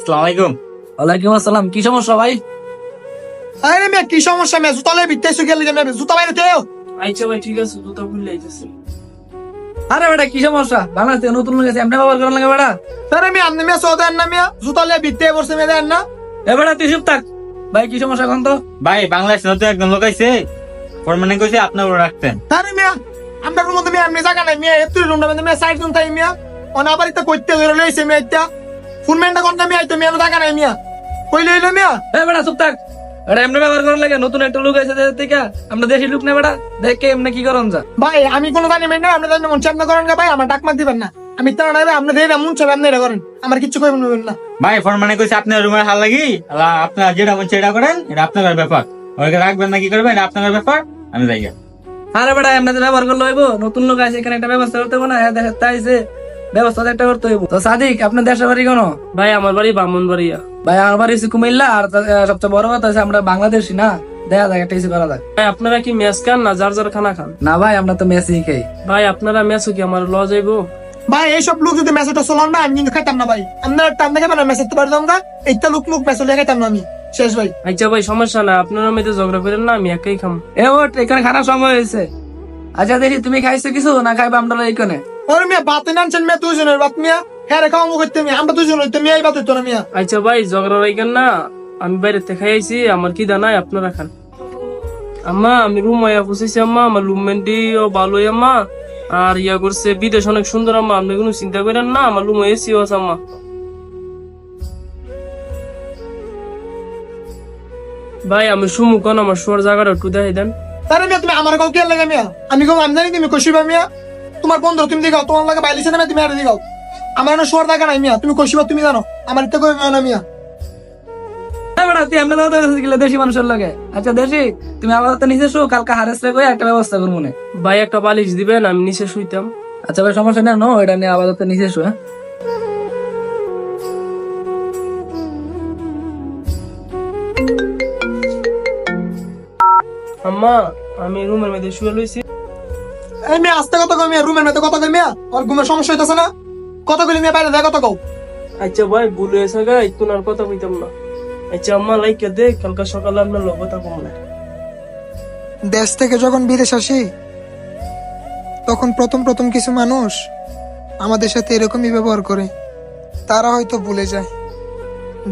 আসসালামু আলাইকুম। ওয়ালাইকুম আসসালাম। কি সমস্যা ভাই? আরে মিয়া কি সমস্যা মিয়া জুতালে বিত্তাইছো গেলে মিয়া জুতা বাইরে দেও। আচ্ছা ভাই ঠিক আছে, জুতা খুললে আইতেছি। আরে বেটা কি সমস্যা? বাংলাদেশ থেকে নতুন লোক আছে, এমনি ব্যবহার করার লাগে বেটা। আরে মিয়া আপনি মিয়া সৌদেন না মিয়া জুতালে বিত্তাই পড়ছে মিয়া দেন না। এ বেটা তুই চুপ থাক। ভাই কি সমস্যা এখন তো? ভাই বাংলাদেশ নতুন একজন লোক আইছে, ফরমানে কইছে আপনার উপর রাখতেন। আরে মিয়া আমরা রুম মধ্যে মিয়া এমনি জায়গা নাই মিয়া এত রুমটা মধ্যে মিয়া সাইড জন তাই মিয়া অনাবার ইতা কইতে ধরে লইছে মিয়া ইতা ফুলমেন্টটা কোনটা মিয়া ইতা মিয়া জায়গা নাই মিয়া কই লইলো মিয়া। এ বেটা চুপ থাক। এটা এমনি ব্যবহার করার লাগে, নতুন একটা লোক আছে দেশের থেকে, আমরা দেশি লোক না বেটা, দেখে এমনি কি করন যা। ভাই আমি কোনো জানি না আপনি জানেন মন চাপ না করেন না ভাই আমার ডাক মার দিবেন না আমি তো না আপনি দেই না মন চাপ আপনি এটা করেন আমার কিছু কইবেন না। ভাই ফরমানে কইছে আপনার রুমের হাল লাগি, আপনার যেটা মন সেটা করেন, এটা আপনার ব্যাপার। ওকে রাখবেন না কি করবেন এটা আপনার ব্যাপার, আমি যাই। আরে বেটা এমনি ব্যবহার করলে হইব, নতুন লোক আছে এখানে একটা ব্যবস্থা করতে হবে না, দেশের তাইছে ব্যবস্থা একটা করতে হইব। তো সাদিক আপনার দেশের বাড়ি কোন? ভাই আমার বাড়ি ব্রাহ্মণবাড়িয়া। ভাই আমার বাড়ি হচ্ছে কুমিল্লা, আর সবচেয়ে বড় কথা হচ্ছে আমরা বাংলাদেশি না, দেখা যাক একটা কিছু করা যাক। ভাই আপনারা কি মেস খান না যার যার খানা খান? না ভাই আমরা তো মেসি খাই। ভাই আপনারা মেসও কি আমার ল যাইবো? ভাই এইসব লোক যদি মেসেজটা চলান না আমি কিন্তু খাইতাম না ভাই আপনার টান দেখে মানে মেসেজ তো পারতাম না এইটা লোক মুখ মেসেজ খাইতাম না আমি শেষ ভাই। আচ্ছা ভাই সমস্যা না, আপনারা মেয়েদের ঝগড়া করেন না, আমি একাই খাম। এ ওট এখানে খানার সময় হয়েছে। আচ্ছা দেখি তুমি খাইছো কিছু না খাইবা আমরা এইখানে। ওরে মিয়া বাত নানছেন মিয়া দুজনের বাত মিয়া হ্যাঁ রেখা আমু করতে মিয়া আমরা দুজন হইতে মিয়া এই বাত হইতো না মিয়া। আচ্ছা ভাই ঝগড়া রাইকেন না, আমি বাইরে থেকে খাই আইছি, আমার কি দানাই আপনারা খান। আম্মা আমি রুম আয়া বসেছি আম্মা, আমার রুমমেন্টও ভালোই আম্মা, আর ইয়া করছে বিদেশ অনেক সুন্দর আম্মা, আপনি কোনো চিন্তা করেন না, আমার রুম এসিও আছে আম্মা। ভাই আমি সুমুখন আমার শোয়ার জায়গাটা একটু দেখাই দেন। আরে মিয়া তুমি আমার কাউ কে লাগে মিয়া আমি কম আমি জানি তুমি কইছিবা মিয়া তোমার বন্ধু তুমি দেখাও তোমার লাগে বাইলিছে না তুমি আর দেখাও আমার না শোয়ার জায়গা নাই মিয়া তুমি কইছিবা তুমি জানো আমার ইতে কই না মিয়া। হ্যাঁ বেটা তুই এমনি দাদা গেলে দেশি মানুষের লাগে। আচ্ছা দেশি তুমি আবার তো নিচে শো, কালকে হারেস রে কই একটা ব্যবস্থা করবো না। ভাই একটা বালিশ দিবেন, আমি নিচে শুইতাম। আচ্ছা ভাই সমস্যা নেই, নো এটা নিয়ে আবার তো নিচে শো। হ্যাঁ আম্মা আমি রুমের মধ্যে শুয়ে লইছি। এই মিয়া আস্তে কথা কই মিয়া রুমের মধ্যে কথা কই মিয়া আর ঘুমের সমস্যা হইতাছে না কথা কইলে মিয়া বাইরে যায় কথা কও। আচ্ছা ভাই ভুল হয়েছে গা, একটু আর কথা কইতাম না। আচ্ছা আম্মা লাইকে দে, কালকে সকালে আপনার লোক কথা কম না। দেশ থেকে যখন বিদেশ আসি তখন প্রথম প্রথম কিছু মানুষ আমাদের সাথে এরকমই ব্যবহার করে, তারা হয়তো ভুলে যায়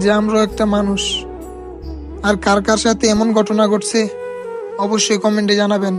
যে আমরা একটা মানুষ। আর কার কার সাথে এমন ঘটনা ঘটছে অবশ্যই কমেন্টে জানাবেন।